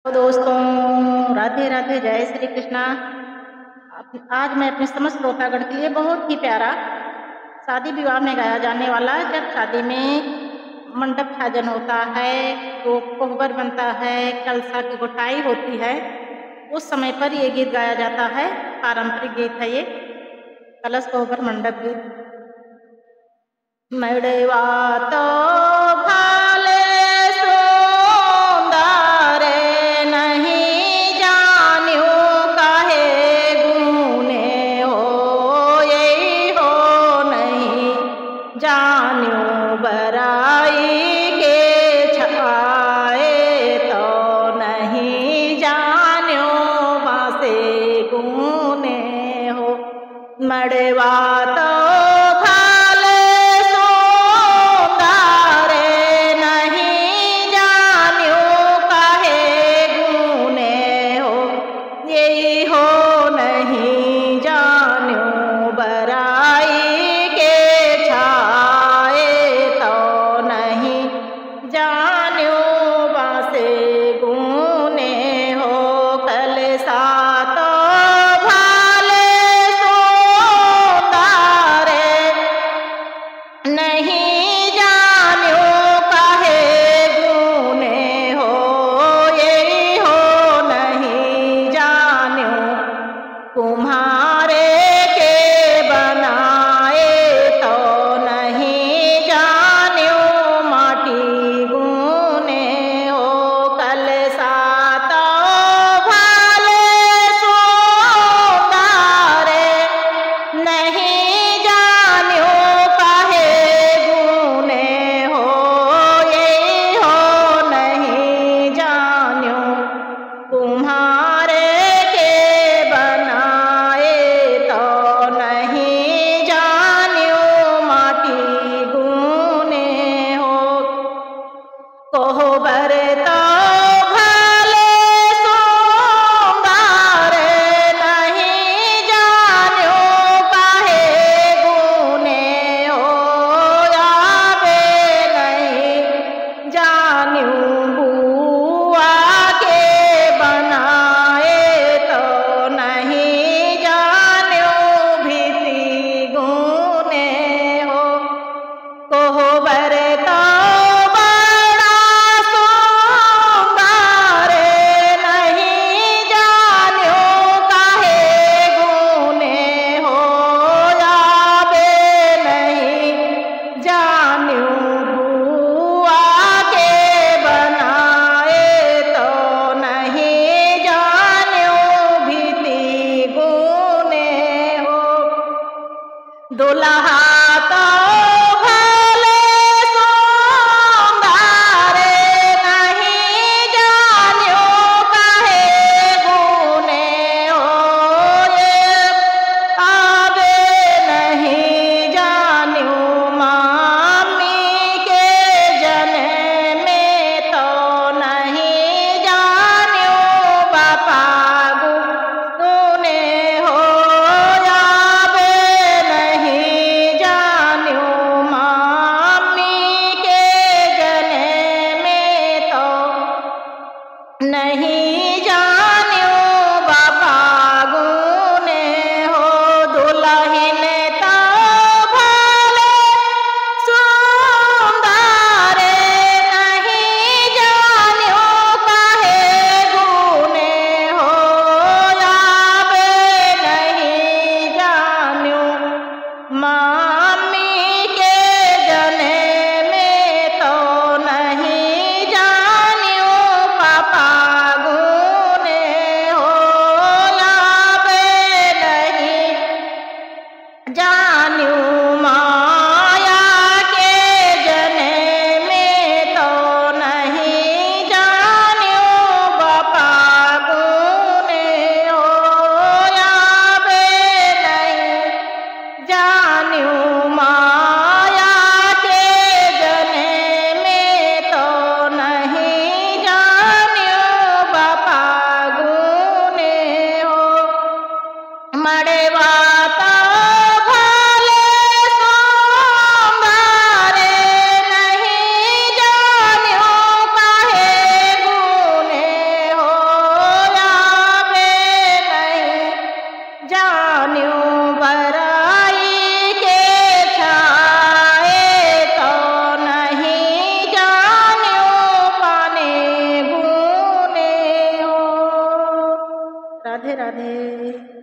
तो दोस्तों, राधे राधे, जय श्री कृष्णा। आज मैं अपने समस्त श्रोतागण के लिए बहुत ही प्यारा शादी विवाह में गाया जाने वाला, जब शादी में मंडप छाजन होता है तो कोहबर बनता है, कलसा की गुटाई होती है, उस समय पर ये गीत गाया जाता है। पारंपरिक गीत है ये, कलश कोहबर मंडप गीत। मड़वा तो भाले सुंदर नहीं जान्यो काहे गुने हो, यही हो नहीं जान्यो बराई के छाए तो नहीं जान्यो बासे गुने हो। मड़वा तो पापा गो जान्यो बराई के छाए तो नहीं जान्यो पाने गुने हो। राधे राधे।